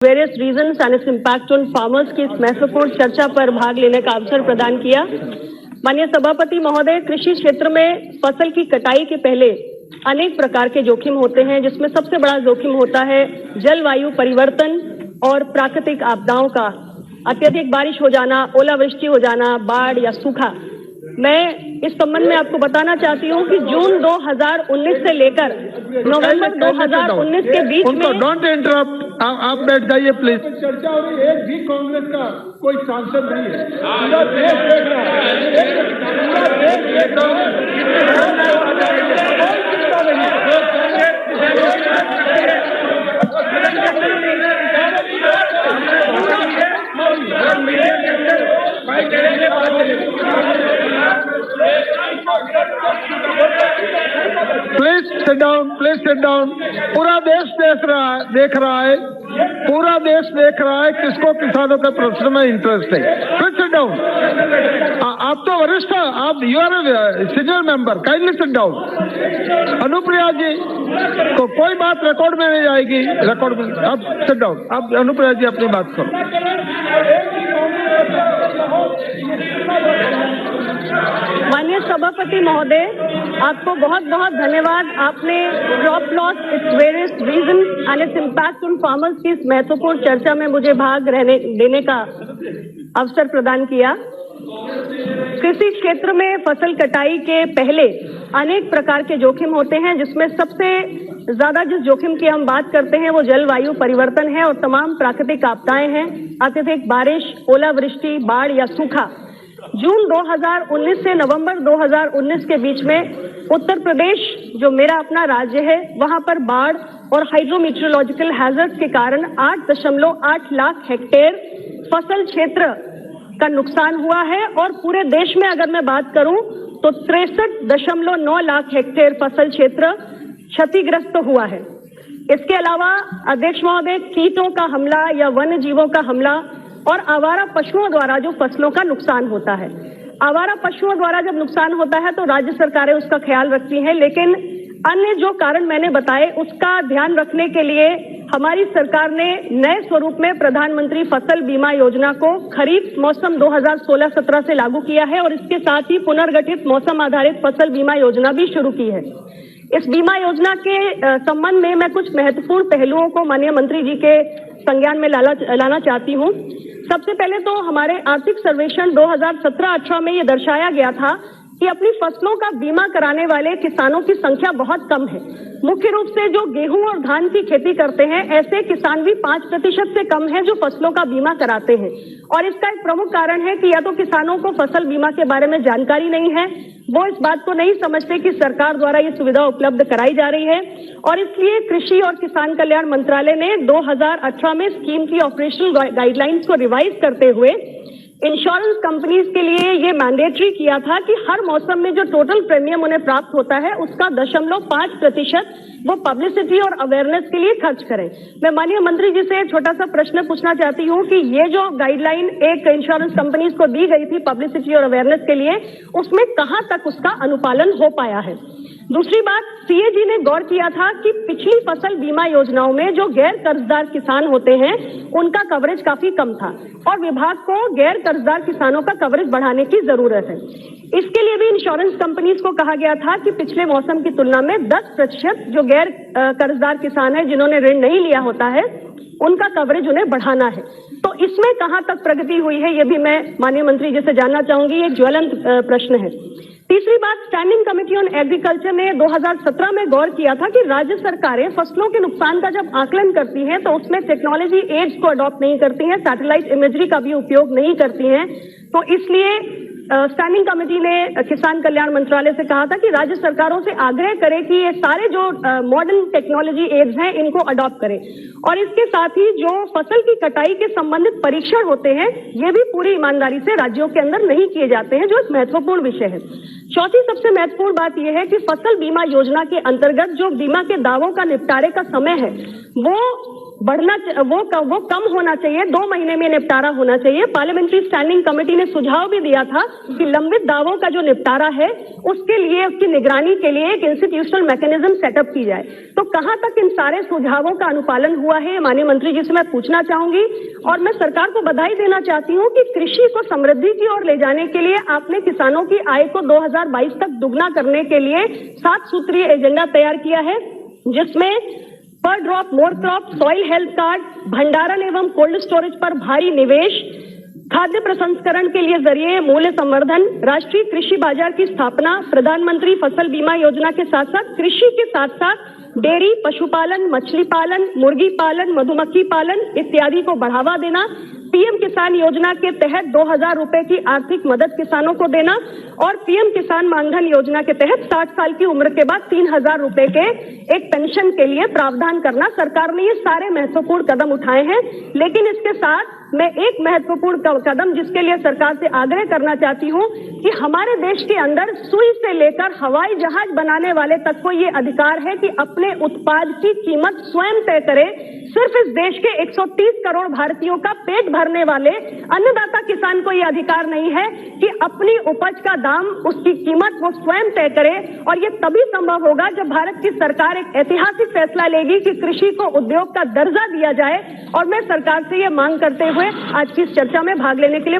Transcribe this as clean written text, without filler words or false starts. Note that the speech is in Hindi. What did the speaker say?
Various reasons and its impact on farmers की इस महत्वपूर्ण चर्चा पर भाग लेने का अवसर प्रदान किया। माननीय सभापति महोदय, कृषि क्षेत्र में फसल की कटाई के पहले अनेक प्रकार के जोखिम होते हैं, जिसमें सबसे बड़ा जोखिम होता है जलवायु परिवर्तन और प्राकृतिक आपदाओं का। अत्यधिक बारिश हो जाना, ओलावृष्टि हो जाना, बाढ़ या सूखा। मैं इस संबंध में आपको बताना चाहती हूं कि जून 2019 से लेकर नवंबर 2019 के बीच में डोंट इंटरप्ट, आप बैठ जाइए प्लीज। चर्चा हो रही है, एक भी कांग्रेस का कोई सांसद नहीं है। पूरा देश देख रहा है, पूरा देश देख रहा प्लीज सिट डाउन। पूरा देश देख रहा है, पूरा देश देख रहा है किसको किसानों के प्रश्न में इंटरेस्ट है। Please sit down. आप तो वरिष्ठ, आप you are senior member, kindly sit down. Anupriya ji तो कोई बात रिकॉर्ड में नहीं आएगी, रिकॉर्ड में आप सिट डाउन। आप अनुप्रिया जी अपनी बात करो। माननीय सभापति महोदय, आपको बहुत बहुत धन्यवाद। आपने crop loss, its various reason and its impact on farmers की इस महत्वपूर्ण चर्चा में मुझे भाग देने का अवसर प्रदान किया। कृषि क्षेत्र में फसल कटाई के पहले अनेक प्रकार के जोखिम होते हैं, जिसमें सबसे ज्यादा जिस जोखिम की हम बात करते हैं वो जलवायु परिवर्तन है और तमाम प्राकृतिक आपदाएं हैं। अत्यधिक बारिश, ओलावृष्टि, बाढ़ या सूखा। जून 2019 से नवंबर 2019 के बीच में उत्तर प्रदेश, जो मेरा अपना राज्य है, वहां पर बाढ़ और हाइड्रोमीटियोलॉजिकल हैजर्ड्स के कारण 8.8 लाख हेक्टेयर फसल क्षेत्र का नुकसान हुआ है। और पूरे देश में अगर मैं बात करूं तो 63.9 लाख हेक्टेयर फसल क्षेत्र क्षतिग्रस्त हुआ है। इसके अलावा अध्यक्ष महोदय, कीटों का हमला या वन्य जीवों का हमला और आवारा पशुओं द्वारा जो फसलों का नुकसान होता है। आवारा पशुओं द्वारा जब नुकसान होता है तो राज्य सरकारें उसका ख्याल रखती हैं, लेकिन अन्य जो कारण मैंने बताए उसका ध्यान रखने के लिए हमारी सरकार ने नए स्वरूप में प्रधानमंत्री फसल बीमा योजना को खरीफ मौसम 2016-17 से लागू किया है और इसके साथ ही पुनर्गठित मौसम आधारित फसल बीमा योजना भी शुरू की है। इस बीमा योजना के संबंध में मैं कुछ महत्वपूर्ण पहलुओं को माननीय मंत्री जी के संज्ञान में लाना चाहती हूं। सबसे पहले तो हमारे आर्थिक सर्वेक्षण 2017-18 में ये दर्शाया गया था कि अपनी फसलों का बीमा कराने वाले किसानों की संख्या बहुत कम है। मुख्य रूप से जो गेहूं और धान की खेती करते हैं, ऐसे किसान भी 5% से कम हैं जो फसलों का बीमा कराते हैं। और इसका एक प्रमुख कारण है कि या तो किसानों को फसल बीमा के बारे में जानकारी नहीं है, वो इस बात को नहीं समझते कि सरकार द्वारा ये सुविधा उपलब्ध कराई जा रही है। और इसलिए कृषि और किसान कल्याण मंत्रालय ने 2018 में स्कीम की ऑपरेशनल गाइडलाइंस को रिवाइज करते हुए इंश्योरेंस कंपनीज के लिए ये मैंडेटरी किया था कि हर मौसम में जो टोटल प्रीमियम उन्हें प्राप्त होता है उसका 0.5% वो पब्लिसिटी और अवेयरनेस के लिए खर्च करें। मैं माननीय मंत्री जी से छोटा सा प्रश्न पूछना चाहती हूँ कि ये जो गाइडलाइन एक इंश्योरेंस कंपनीज को दी गई थी पब्लिसिटी और अवेयरनेस के लिए, उसमें कहाँ तक उसका अनुपालन हो पाया है। दूसरी बात, सीएजी ने गौर किया था कि पिछली फसल बीमा योजनाओं में जो गैर कर्जदार किसान होते हैं उनका कवरेज काफी कम था और विभाग को गैर कर्जदार किसानों का कवरेज बढ़ाने की जरूरत है। इसके लिए भी इंश्योरेंस कंपनीज को कहा गया था कि पिछले मौसम की तुलना में 10% जो गैर कर्जदार किसान है जिन्होंने ऋण नहीं लिया होता है उनका कवरेज उन्हें बढ़ाना है। तो इसमें कहां तक प्रगति हुई है, ये भी मैं माननीय मंत्री जी से जानना चाहूंगी। एक ज्वलंत प्रश्न है। तीसरी बात, स्टैंडिंग कमेटी ऑन एग्रीकल्चर ने 2017 में गौर किया था कि राज्य सरकारें फसलों के नुकसान का जब आकलन करती हैं तो उसमें टेक्नोलॉजी एड्स को अडॉप्ट नहीं करती हैं, सैटेलाइट इमेजरी का भी उपयोग नहीं करती हैं। तो इसलिए स्टैंडिंग कमेटी ने किसान कल्याण मंत्रालय से कहा था कि राज्य सरकारों से आग्रह करें कि ये सारे जो मॉडर्न टेक्नोलॉजी एड्स हैं इनको अडॉप्ट करें। और इसके साथ ही जो फसल की कटाई के संबंधित परीक्षण होते हैं ये भी पूरी ईमानदारी से राज्यों के अंदर नहीं किए जाते हैं, जो एक महत्वपूर्ण विषय है। चौथी सबसे महत्वपूर्ण बात यह है कि फसल बीमा योजना के अंतर्गत जो बीमा के दावों का निपटारे का समय है वो वो कम होना चाहिए, 2 महीने में निपटारा होना चाहिए। पार्लियामेंट्री स्टैंडिंग कमेटी ने सुझाव भी दिया था कि लंबित दावों का जो निपटारा है उसके लिए, उसकी निगरानी के लिए एक इंस्टीट्यूशनल मैकेनिज्म सेटअप की जाए। तो कहां तक इन सारे सुझावों का अनुपालन हुआ है, माननीय मंत्री जी से मैं पूछना चाहूंगी। और मैं सरकार को बधाई देना चाहती हूं कि कृषि को समृद्धि की ओर ले जाने के लिए आपने किसानों की आय को 2022 तक दुगना करने के लिए 7 सूत्रीय एजेंडा तैयार किया है, जिसमें पर drop more crop, soil health card, भंडारण एवं कोल्ड स्टोरेज पर भारी निवेश, खाद्य प्रसंस्करण के लिए जरिए मूल्य संवर्धन, राष्ट्रीय कृषि बाजार की स्थापना, प्रधानमंत्री फसल बीमा योजना के साथ साथ कृषि के साथ साथ डेयरी, पशुपालन, मछली पालन, मुर्गी पालन, मधुमक्खी पालन इत्यादि को बढ़ावा देना, पीएम किसान योजना के तहत 2000 रुपए की आर्थिक मदद किसानों को देना और पीएम किसान मानधन योजना के तहत 60 साल की उम्र के बाद 3000 रुपए के एक पेंशन के लिए प्रावधान करना। सरकार ने ये सारे महत्वपूर्ण कदम उठाए हैं, लेकिन इसके साथ मैं एक महत्वपूर्ण कदम जिसके लिए सरकार से आग्रह करना चाहती हूं कि हमारे देश के अंदर सुई से लेकर हवाई जहाज बनाने वाले तक को ये अधिकार है कि अपने उत्पाद की कीमत स्वयं तय करे। सिर्फ इस देश के 130 करोड़ भारतीयों का पेट भरने वाले अन्नदाता किसान को यह अधिकार नहीं है कि अपनी उपज का दाम, उसकी कीमत वो स्वयं तय करे। और ये तभी संभव होगा जब भारत की सरकार एक ऐतिहासिक फैसला लेगी कि कृषि को उद्योग का दर्जा दिया जाए। और मैं सरकार से ये मांग करते हुए आज की इस चर्चा में भाग लेने के लिए